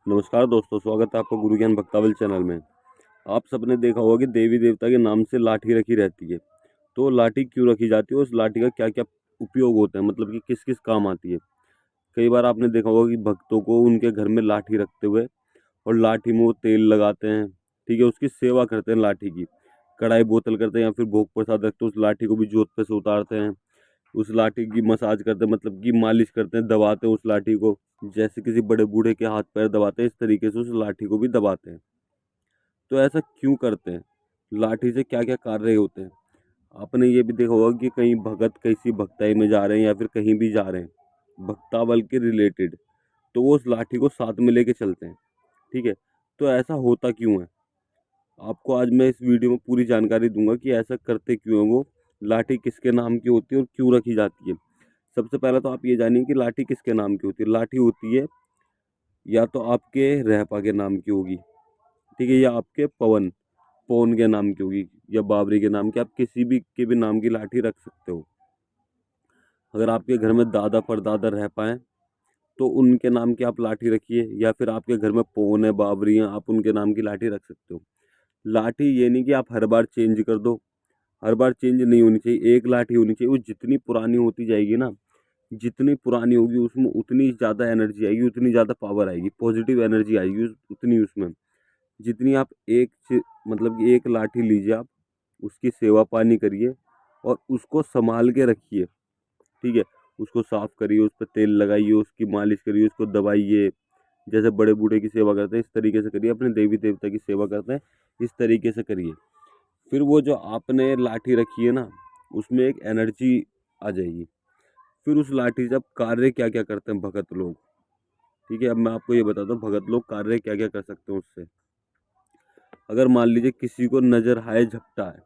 नमस्कार दोस्तों, स्वागत है आपका गुरु ज्ञान भक्तावल चैनल में। आप सबने देखा होगा कि देवी देवता के नाम से लाठी रखी रहती है। तो लाठी क्यों रखी जाती है, उस लाठी का क्या क्या उपयोग होता है, मतलब कि किस किस काम आती है। कई बार आपने देखा होगा कि भक्तों को उनके घर में लाठी रखते हुए और लाठी में वो तेल लगाते हैं, ठीक है, उसकी सेवा करते हैं, लाठी की कढ़ाई बोतल करते हैं, या फिर भोग प्रसाद रखते हैं, उस लाठी को भी जोत पे से उतारते हैं, उस लाठी की मसाज करते हैं, मतलब कि मालिश करते हैं, दबाते हैं उस लाठी को, जैसे किसी बड़े बूढ़े के हाथ पैर दबाते हैं, इस तरीके से उस लाठी को भी दबाते हैं। तो ऐसा क्यों करते हैं, लाठी से क्या क्या कार्य होते हैं। आपने ये भी देखा होगा कि कहीं भगत किसी भक्ताई में जा रहे हैं या फिर कहीं भी जा रहे हैं भक्तावल के रिलेटेड, तो वो उस लाठी को साथ में लेके चलते हैं, ठीक है। तो ऐसा होता क्यों है, आपको आज मैं इस वीडियो में पूरी जानकारी दूंगा कि ऐसा करते क्यों है वो, लाठी किसके नाम की होती है और क्यों रखी जाती है। सबसे पहले तो आप ये जानिए कि लाठी किसके नाम की होती है। लाठी होती है या तो आपके रहपा के नाम की होगी, ठीक है, या आपके पवन पवन के नाम की होगी, या बाबरी के नाम की, आप किसी भी के भी नाम की लाठी रख सकते हो। अगर आपके घर में दादा परदादा रह पाए तो उनके नाम की आप लाठी रखिए, या फिर आपके घर में पवन है, बाबरी हैं, आप उनके नाम की लाठी रख सकते हो। लाठी ये नहीं कि आप हर बार चेंज कर दो, हर बार चेंज नहीं होनी चाहिए, एक लाठी होनी चाहिए। वो जितनी पुरानी होती जाएगी ना, जितनी पुरानी होगी उसमें उतनी ज़्यादा एनर्जी आएगी, उतनी ज़्यादा पावर आएगी, पॉजिटिव एनर्जी आएगी उतनी उसमें। जितनी आप मतलब कि एक लाठी लीजिए, आप उसकी सेवा पानी करिए और उसको संभाल के रखिए, ठीक है। उसको साफ करिए, उस पर तेल लगाइए, उसकी मालिश करिए, उसको दबाइए, जैसे बड़े बूढ़े की सेवा करते हैं इस तरीके से करिए, अपने देवी देवता की सेवा करते हैं इस तरीके से करिए। फिर वो जो आपने लाठी रखी है ना, उसमें एक एनर्जी आ जाएगी। फिर उस लाठी से अब कार्य क्या क्या करते हैं भगत लोग, ठीक है। अब मैं आपको ये बताता हूँ भगत लोग कार्य क्या क्या कर सकते हैं उससे। अगर मान लीजिए किसी को नजर हाय झपटा है,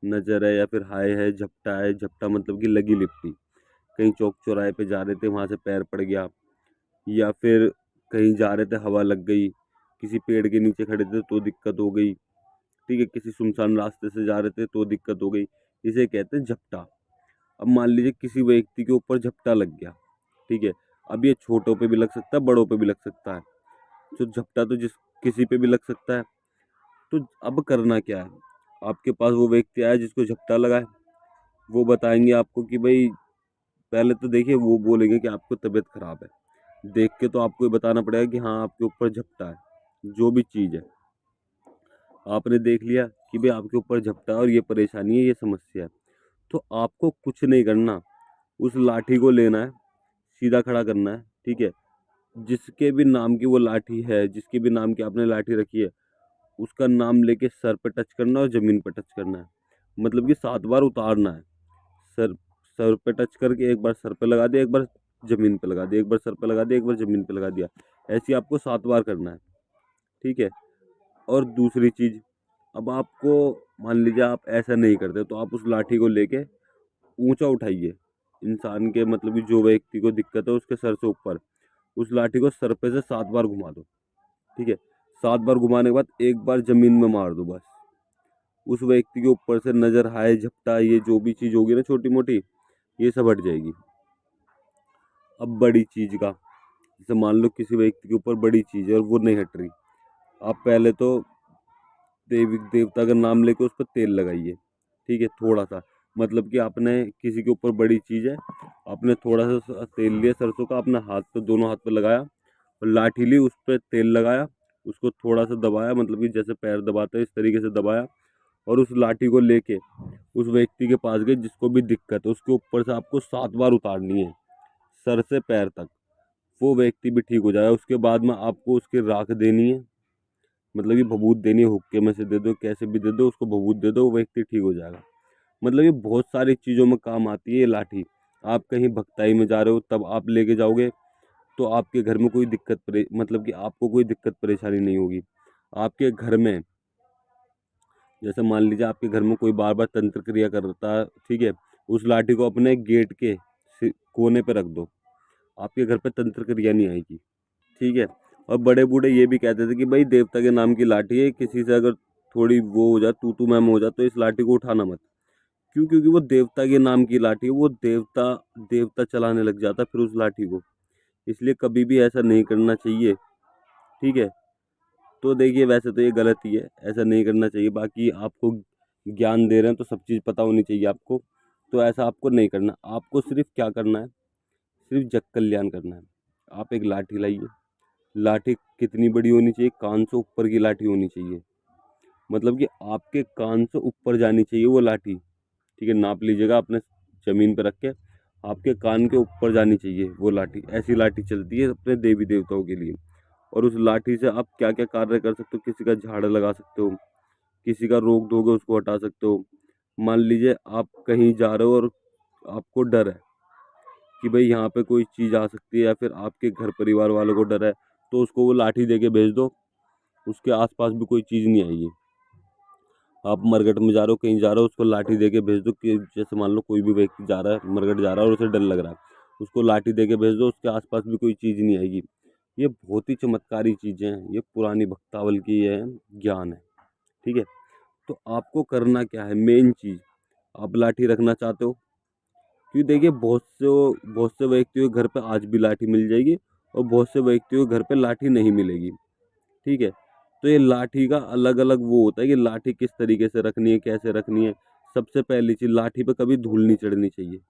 नजर है या फिर हाय है झपटा है, झपटा मतलब कि लगी लिपटी, कहीं चौक चौराहे पे जा रहे थे, वहां से पैर पड़ गया, या फिर कहीं जा रहे थे हवा लग गई, किसी पेड़ के नीचे खड़े थे तो दिक्कत हो गई, ठीक है, किसी सुनसान रास्ते से जा रहे थे तो दिक्कत हो गई, इसे कहते हैं झपटा। अब मान लीजिए किसी व्यक्ति के ऊपर झपटा लग गया, ठीक है। अब ये छोटों पे भी लग सकता है, बड़ों पे भी लग सकता है। तो झपटा तो जिस किसी पे भी लग सकता है। तो अब करना क्या है, आपके पास वो व्यक्ति आया जिसको झपटा लगा है, वो बताएंगे आपको कि भाई, पहले तो देखिए वो बोलेंगे कि आपको तबीयत खराब है, देख के तो आपको ये बताना पड़ेगा कि हाँ आपके ऊपर झपटा है। जो भी चीज़ है आपने देख लिया कि भाई आपके ऊपर झपटा है और ये परेशानी है, ये समस्या है, तो आपको कुछ नहीं करना, उस लाठी को लेना है, सीधा खड़ा करना है, ठीक है। जिसके भी नाम की वो लाठी है, जिसके भी नाम की आपने लाठी रखी है, उसका नाम लेके सर पे टच करना और ज़मीन पे टच करना है, मतलब कि 7 बार उतारना है। सर सर पे टच करके एक बार सर पे लगा दिया, एक बार ज़मीन पे लगा दिया, एक बार सर पे लगा दिया, एक बार ज़मीन पे लगा दिया। ऐसे आपको 7 बार करना है, ठीक है। और दूसरी चीज़, अब आपको मान लीजिए आप ऐसा नहीं करते तो आप उस लाठी को लेके ऊंचा उठाइए, इंसान के मतलब कि जो व्यक्ति को दिक्कत है उसके सर से ऊपर, उस लाठी को सर पे से 7 बार घुमा दो, ठीक है। 7 बार घुमाने के बाद एक बार ज़मीन में मार दो बस। उस व्यक्ति के ऊपर से नज़र हाय झपटा ये जो भी चीज़ होगी ना छोटी मोटी, ये सब हट जाएगी। अब बड़ी चीज़ का, जैसे मान लो किसी व्यक्ति के ऊपर बड़ी चीज़ है और वो नहीं हट रही, आप पहले तो देवी देवता का नाम लेके उस पर तेल लगाइए, ठीक है, थोड़ा सा, मतलब कि आपने किसी के ऊपर बड़ी चीज़ है, आपने थोड़ा सा तेल लिया सरसों का, अपने हाथ पे, दोनों हाथ पे लगाया और लाठी ली, उस पर तेल लगाया, उसको थोड़ा सा दबाया, मतलब कि जैसे पैर दबाते हैं इस तरीके से दबाया, और उस लाठी को लेके उस व्यक्ति के पास गए जिसको भी दिक्कत है, उसके ऊपर से आपको 7 बार उतारनी है, सर से पैर तक। वो व्यक्ति भी ठीक हो जाएगा। उसके बाद में आपको उसकी राख देनी है, मतलब कि भभूत देनी है, हुक्के में से दे दो, कैसे भी दे दो, उसको भभूत दे दो, वो व्यक्ति ठीक हो जाएगा। मतलब ये बहुत सारी चीज़ों में काम आती है ये लाठी। आप कहीं भक्ताई में जा रहे हो तब आप लेके जाओगे तो आपके घर में कोई मतलब कि आपको कोई दिक्कत परेशानी नहीं होगी। आपके घर में, जैसे मान लीजिए आपके घर में कोई बार बार तंत्र क्रिया करता है, ठीक है, उस लाठी को अपने गेट के कोने पे रख दो, आपके घर पे तंत्र क्रिया नहीं आएगी, ठीक है। और बड़े बूढ़े ये भी कहते थे कि भाई देवता के नाम की लाठी है, किसी से अगर थोड़ी वो हो जाए, तू तू मैम हो जाए, तो इस लाठी को उठाना मत। क्यों? क्योंकि वो देवता के नाम की लाठी है, वो देवता देवता चलाने लग जाता फिर उस लाठी को, इसलिए कभी भी ऐसा नहीं करना चाहिए। ठीक है। तो देखिए वैसे तो ये गलत ही है, ऐसा नहीं करना चाहिए। बाकी आपको ज्ञान दे रहे हैं तो सब चीज़ पता होनी चाहिए आपको, तो ऐसा आपको नहीं करना। आपको सिर्फ क्या करना है, सिर्फ जग कल्याण करना है। आप एक लाठी लाइए, लाठी कितनी बड़ी होनी चाहिए, कान से ऊपर की लाठी होनी चाहिए, मतलब कि आपके कान से ऊपर जानी चाहिए वो लाठी। ठीक है, नाप लीजिएगा अपने ज़मीन पर रख के, आपके कान के ऊपर जानी चाहिए वो लाठी। ऐसी लाठी चलती है अपने देवी देवताओं के लिए। और उस लाठी से आप क्या क्या कार्य कर सकते हो, किसी का झाड़ लगा सकते हो, किसी का रोग धोगे उसको हटा सकते हो। मान लीजिए आप कहीं जा रहे हो और आपको डर है कि भाई यहाँ पे कोई चीज़ आ सकती है, या फिर आपके घर परिवार वालों को डर है, तो उसको वो लाठी दे के भेज दो, उसके आसपास भी कोई चीज़ नहीं आएगी। आप मरघट में जा रहे हो, कहीं जा रहे हो, उसको लाठी दे के भेज दो कि जैसे मान लो कोई भी व्यक्ति जा रहा है, मरघट जा रहा है और उसे डर लग रहा है, उसको लाठी दे के भेज दो, उसके आसपास भी कोई चीज़ नहीं आएगी। ये बहुत ही चमत्कारी चीज़ें हैं, ये पुरानी भक्तावल की ये ज्ञान है। ठीक है, तो आपको करना क्या है, मेन चीज़, आप लाठी रखना चाहते हो, क्योंकि देखिए बहुत से व्यक्तियों के घर पे आज भी लाठी मिल जाएगी और बहुत से व्यक्तियों के घर पे लाठी नहीं मिलेगी। ठीक है, तो ये लाठी का अलग अलग वो होता है कि लाठी किस तरीके से रखनी है, कैसे रखनी है। सबसे पहली चीज़, लाठी पे कभी धूल नहीं चढ़नी चाहिए।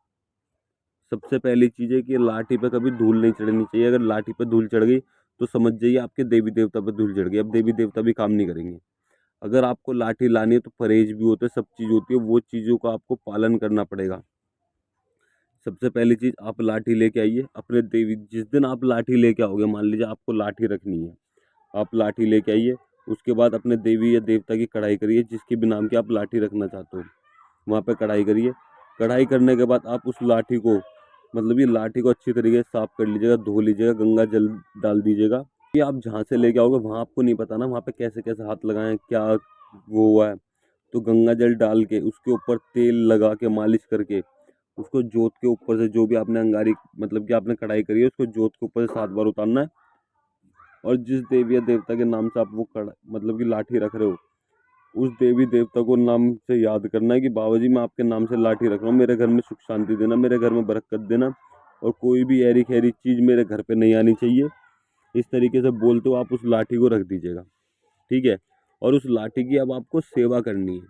सबसे पहली चीज़ है कि लाठी पे कभी धूल नहीं चढ़नी चाहिए। अगर लाठी पे धूल चढ़ गई तो समझ जाइए आपके देवी देवता पे धूल चढ़ गई, अब देवी देवता भी काम नहीं करेंगे। अगर आपको लाठी लानी है तो परहेज भी होते हैं, सब चीज़ होती है, वो चीज़ों का आपको पालन करना पड़ेगा। सबसे पहली चीज़, आप लाठी लेके आइए अपने देवी, जिस दिन आप लाठी लेके आओगे, मान लीजिए आपको लाठी रखनी है, आप लाठी लेके आइए, उसके बाद अपने देवी या देवता की कढ़ाई करिए, जिसके भी नाम की आप लाठी रखना चाहते हो वहाँ पे कढ़ाई करिए। कढ़ाई करने के बाद आप उस लाठी को, मतलब ये लाठी को अच्छी तरीके से साफ कर लीजिएगा, धो लीजिएगा, गंगा जल डाल दीजिएगा। ये आप जहाँ से लेके आओगे वहाँ आपको नहीं पता ना वहाँ पे कैसे कैसे हाथ लगाएं, क्या वो हुआ है। तो गंगा जल डाल के उसके ऊपर तेल लगा के मालिश करके उसको जोत के ऊपर से, जो भी आपने अंगारी मतलब कि आपने कढ़ाई करी है, उसको जोत के ऊपर से 7 बार उतारना है। और जिस देवी या देवता के नाम से आप वो कड़ा मतलब कि लाठी रख रहे हो, उस देवी देवता को नाम से याद करना है कि बाबा जी मैं आपके नाम से लाठी रख रहा हूँ, मेरे घर में सुख शांति देना, मेरे घर में बरकत देना, और कोई भी ऐरी खैरी चीज़ मेरे घर पे नहीं आनी चाहिए। इस तरीके से बोलते हो आप उस लाठी को रख दीजिएगा। ठीक है, और उस लाठी की अब आपको सेवा करनी है।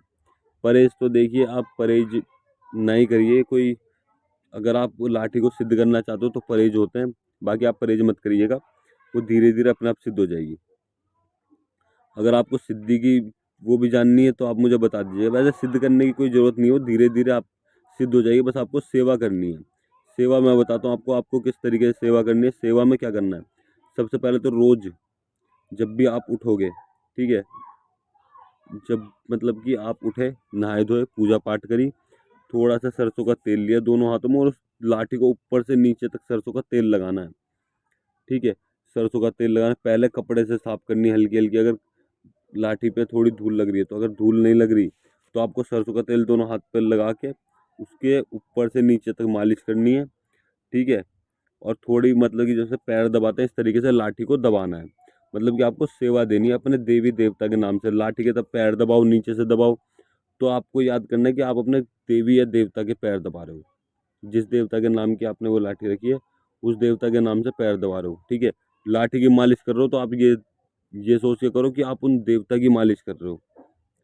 परहेज तो देखिए आप परहेज नहीं करिए कोई, अगर आप वो लाठी को सिद्ध करना चाहते हो तो परहेज होते हैं, बाकी आप परहेज मत करिएगा, वो धीरे धीरे अपने आप सिद्ध हो जाएगी। अगर आपको सिद्धि की वो भी जाननी है तो आप मुझे बता दीजिए, वैसे सिद्ध करने की कोई ज़रूरत नहीं हो, धीरे धीरे आप सिद्ध हो जाइए, बस आपको सेवा करनी है। सेवा मैं बताता हूँ आपको, आपको किस तरीके से सेवा करनी है। सेवा में क्या करना है, सबसे पहले तो रोज़ जब भी आप उठोगे, ठीक है, जब मतलब कि आप उठे, नहाए धोए, पूजा पाठ करी, थोड़ा सा सरसों का तेल लिया दोनों हाथों में और उस लाठी को ऊपर से नीचे तक सरसों का तेल लगाना है। ठीक है, सरसों का तेल लगाना, पहले कपड़े से साफ करनी है हल्की हल्की, अगर लाठी पे थोड़ी धूल लग रही है, तो अगर धूल नहीं लग रही तो आपको सरसों का तेल दोनों हाथ पे लगा के उसके ऊपर से नीचे तक मालिश करनी है। ठीक है, और थोड़ी मतलब कि जैसे पैर दबाते हैं इस तरीके से लाठी को दबाना है, मतलब कि आपको सेवा देनी है अपने देवी देवता के नाम से। लाठी के तब पैर दबाओ, नीचे से दबाओ, तो आपको याद करना है कि आप अपने देवी या देवता के पैर दबा रहे हो। जिस देवता के नाम की आपने वो लाठी रखी है, उस देवता के नाम से पैर दबा रहे हो। ठीक है, लाठी की मालिश कर रहे हो तो आप ये सोच के करो कि आप उन देवता की मालिश कर रहे हो।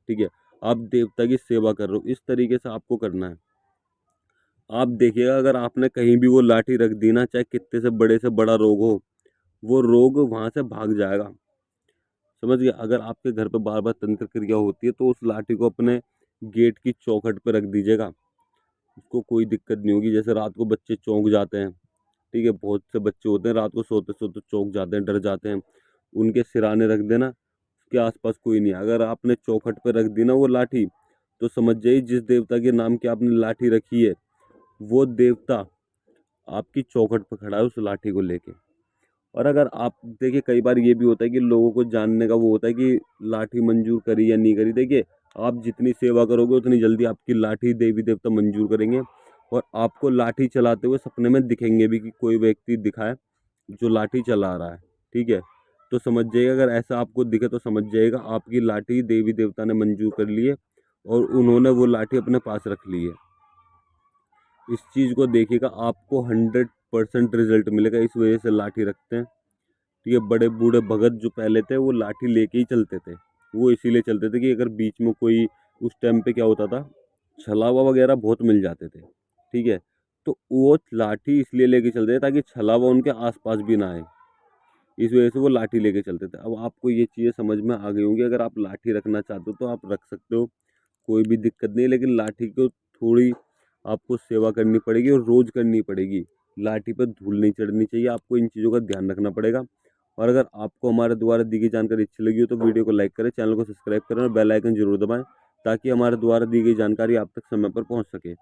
ठीक है, आप देवता की सेवा कर रहे हो, इस तरीके से आपको करना है। आप देखिएगा अगर आपने कहीं भी वो लाठी रख दी ना, चाहे कितने से बड़ा रोग हो, वो रोग वहाँ से भाग जाएगा। समझ गए। अगर आपके घर पे बार बार तंत्र क्रिया होती है तो उस लाठी को अपने गेट की चौखट पे रख दीजिएगा, उसको कोई दिक्कत नहीं होगी। जैसे रात को बच्चे चौंक जाते हैं, ठीक है, बहुत से बच्चे होते हैं रात को सोते सोते चौंक जाते हैं, डर जाते हैं, उनके सिराने रख देना, उसके आसपास कोई नहीं है। अगर आपने चौखट पे रख दी ना वो लाठी, तो समझ जाइए जिस देवता के नाम की आपने लाठी रखी है, वो देवता आपकी चौखट पर खड़ा है उस लाठी को लेके। और अगर आप देखिए, कई बार ये भी होता है कि लोगों को जानने का वो होता है कि लाठी मंजूर करी या नहीं करी। देखिए, आप जितनी सेवा करोगे उतनी जल्दी आपकी लाठी देवी देवता मंजूर करेंगे, और आपको लाठी चलाते हुए सपने में दिखेंगे भी कि कोई व्यक्ति दिखा है जो लाठी चला रहा है। ठीक है, तो समझ जाइएगा, अगर ऐसा आपको दिखे तो समझ जाइएगा आपकी लाठी देवी देवता ने मंजूर कर ली है और उन्होंने वो लाठी अपने पास रख ली है। इस चीज़ को देखिएगा, आपको 100% रिजल्ट मिलेगा, इस वजह से लाठी रखते हैं। ठीक है। बड़े बूढ़े भगत जो पहले थे वो लाठी लेके ही चलते थे। वो इसीलिए चलते थे कि अगर बीच में कोई, उस टाइम पे क्या होता था, छलावा वगैरह बहुत मिल जाते थे, ठीक है। तो वो लाठी इसलिए लेके चलते थे ताकि छलावा उनके आसपास भी ना आए, इस वजह से वो लाठी लेके चलते थे। अब आपको ये चीज़ें समझ में आ गई होंगी। अगर आप लाठी रखना चाहते हो तो आप रख सकते हो, कोई भी दिक्कत नहीं है। लेकिन लाठी को थोड़ी आपको सेवा करनी पड़ेगी और रोज़ करनी पड़ेगी। लाठी पर धूल नहीं चढ़नी चाहिए, आपको इन चीज़ों का ध्यान रखना पड़ेगा। और अगर आपको हमारे द्वारा दी गई जानकारी अच्छी लगी हो तो वीडियो को लाइक करें, चैनल को सब्सक्राइब करें और बेल आइकन जरूर दबाएं, ताकि हमारे द्वारा दी गई जानकारी आप तक समय पर पहुंच सके।